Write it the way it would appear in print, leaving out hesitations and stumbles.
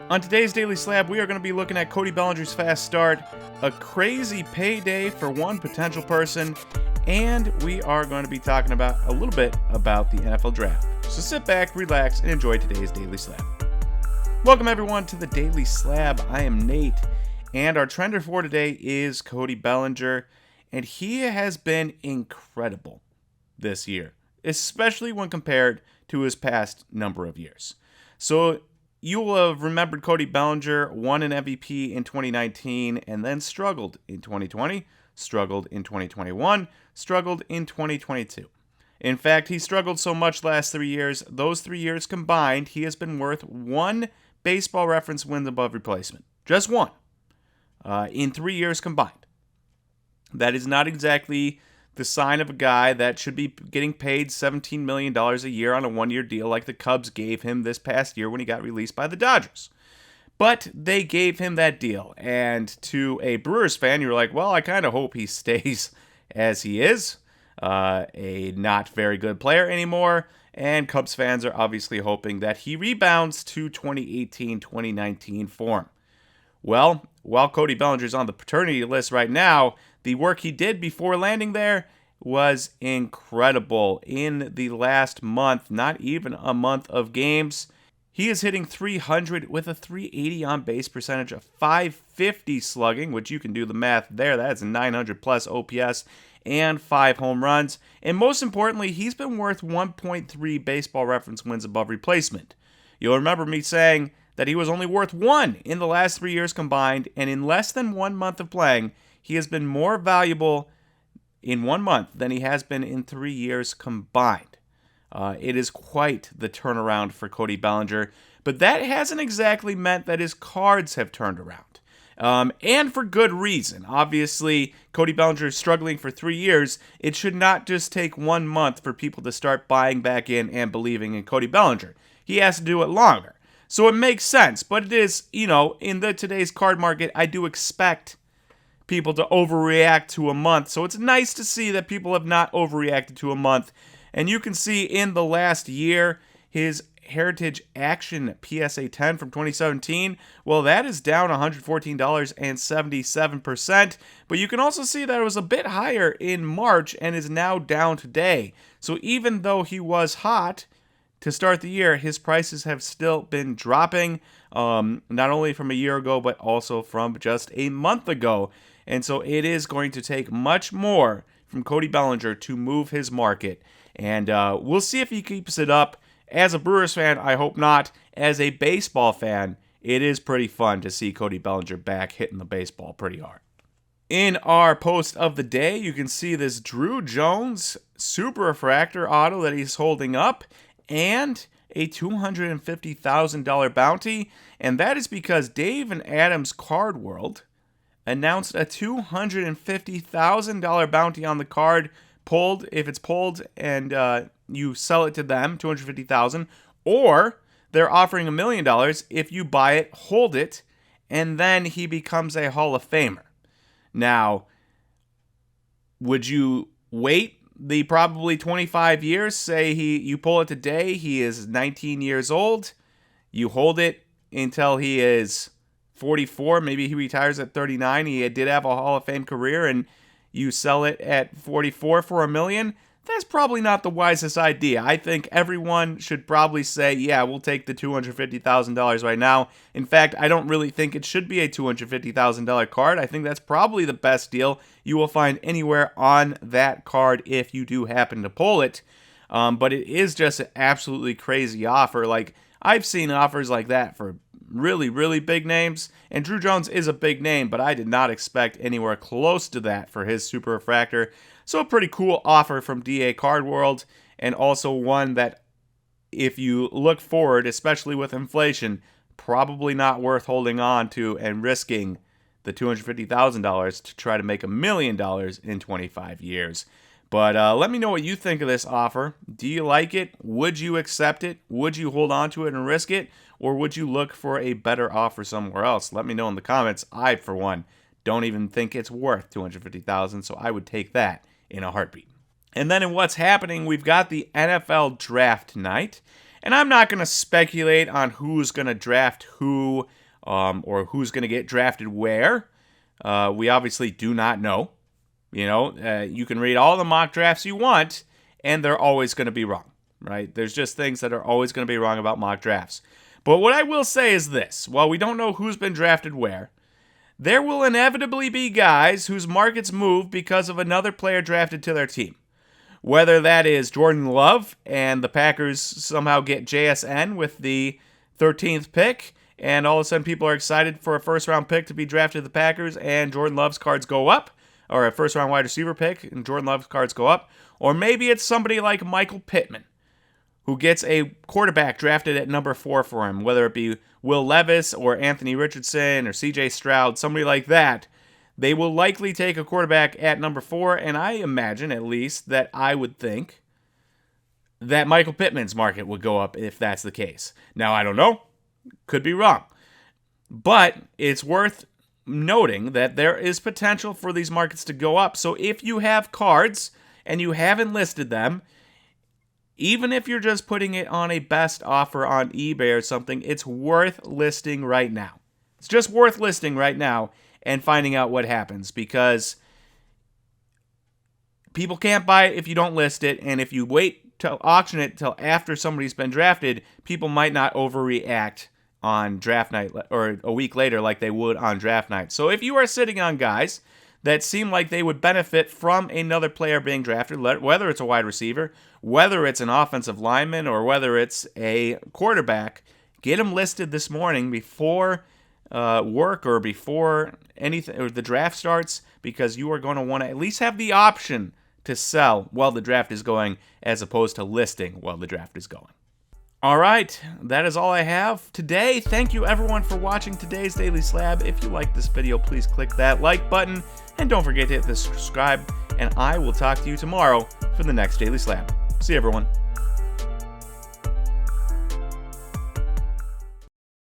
On today's Daily Slab, we are going to be looking at Cody Bellinger's fast start, a crazy payday for one potential person, and we are going to be talking about a little bit about the NFL Draft. So sit back, relax, and enjoy today's Daily Slab. Welcome everyone to the Daily Slab. I am Nate, and our trender for today is Cody Bellinger, and he has been incredible this year, especially when compared to his past number of years. So you will have remembered Cody Bellinger won an MVP in 2019 and then struggled in 2020, struggled in 2021, struggled in 2022. In fact, he struggled so much last 3 years, those 3 years combined, he has been worth one Baseball Reference wins above replacement. Just one. In 3 years combined. That is not exactly the sign of a guy that should be getting paid $17 million a year on a one-year deal like the Cubs gave him this past year when he got released by the Dodgers. But they gave him that deal, and to a Brewers fan, you're like, well, I kind of hope he stays as he is, a not very good player anymore, and Cubs fans are obviously hoping that he rebounds to 2018-2019 form. Well, while Cody Bellinger's on the paternity list right now, the work he did before landing there was incredible. In the last month, not even a month of games, he is hitting 300 with a 380 on base percentage, a 550 slugging, which you can do the math there. That's a 900 plus OPS and 5 home runs. And most importantly, he's been worth 1.3 Baseball Reference wins above replacement. You'll remember me saying that he was only worth one in the last 3 years combined, and in less than 1 month of playing, he has been more valuable in 1 month than he has been in 3 years combined. It is quite the turnaround for Cody Bellinger, but that hasn't exactly meant that his cards have turned around. And for good reason. Obviously, Cody Bellinger is struggling for 3 years. It should not just take 1 month for people to start buying back in and believing in Cody Bellinger. He has to do it longer. So it makes sense, but it is, in today's card market, I do expect people to overreact to a month. So it's nice to see that people have not overreacted to a month. And you can see in the last year, his Heritage Action PSA 10 from 2017, well, that is down $114.77%. But you can also see that it was a bit higher in March and is now down today. So even though he was hot to start the year, his prices have still been dropping, not only from a year ago, but also from just a month ago. And so it is going to take much more from Cody Bellinger to move his market. And we'll see if he keeps it up. As a Brewers fan, I hope not. As a baseball fan, it is pretty fun to see Cody Bellinger back hitting the baseball pretty hard. In our post of the day, you can see this Drew Jones Super Refractor auto that he's holding up, and a $250,000 bounty, and that is because Dave and Adam's Card World announced a $250,000 bounty on the card. If it's pulled and you sell it to them, $250,000, or they're offering $1 million if you buy it, hold it, and then he becomes a Hall of Famer. Now, would you wait the probably 25 years? Say you pull it today, he is 19 years old, you hold it until he is 44, maybe he retires at 39, he did have a Hall of Fame career, and you sell it at 44 for $1 million. That's probably not the wisest idea. I think everyone should probably say, yeah, we'll take the $250,000 right now. In fact, I don't really think it should be a $250,000 card. I think that's probably the best deal you will find anywhere on that card if you do happen to pull it. But it is just an absolutely crazy offer. Like, I've seen offers like that for really, really big names, and Drew Jones is a big name, but I did not expect anywhere close to that for his Super Refractor. So a pretty cool offer from DA Card World, and also one that, if you look forward, especially with inflation, probably not worth holding on to and risking the $250,000 to try to make $1 million in 25 years. But let me know what you think of this offer. Do you like it? Would you accept it? Would you hold on to it and risk it? Or would you look for a better offer somewhere else? Let me know in the comments. I, for one, don't even think it's worth $250,000, so I would take that in a heartbeat. And then in what's happening, we've got the NFL draft tonight. And I'm not going to speculate on who's going to draft who or who's going to get drafted where. We obviously do not know. You can read all the mock drafts you want, and they're always going to be wrong, right? There's just things that are always going to be wrong about mock drafts. But what I will say is this. While we don't know who's been drafted where, there will inevitably be guys whose markets move because of another player drafted to their team. Whether that is Jordan Love and the Packers somehow get JSN with the 13th pick, and all of a sudden people are excited for a first-round pick to be drafted to the Packers, and Jordan Love's cards go up, or a first-round wide receiver pick, and Jordan Love's cards go up. Or maybe it's somebody like Michael Pittman, who gets a quarterback drafted at number 4 for him, whether it be Will Levis or Anthony Richardson or CJ Stroud, somebody like that. They will likely take a quarterback at number 4, and I imagine, at least, that I would think that Michael Pittman's market would go up if that's the case. Now, I don't know. Could be wrong. But it's worth noting that there is potential for these markets to go up. So if you have cards and you haven't listed them, even if you're just putting it on a best offer on eBay or something, it's worth listing right now. It's just worth listing right now and finding out what happens, because people can't buy it if you don't list it, and if you wait to auction it till after somebody's been drafted, people might not overreact on draft night or a week later like they would on draft night. So if you are sitting on guys that seem like they would benefit from another player being drafted, whether it's a wide receiver, whether it's an offensive lineman, or whether it's a quarterback, get them listed this morning before work or before anything or the draft starts, because you are going to want to at least have the option to sell while the draft is going, as opposed to listing while the draft is going. All right, that is all I have today. Thank you everyone for watching today's Daily Slab. If you like this video, please click that like button, and don't forget to hit the subscribe, and I will talk to you tomorrow for the next Daily Slab. See you, everyone.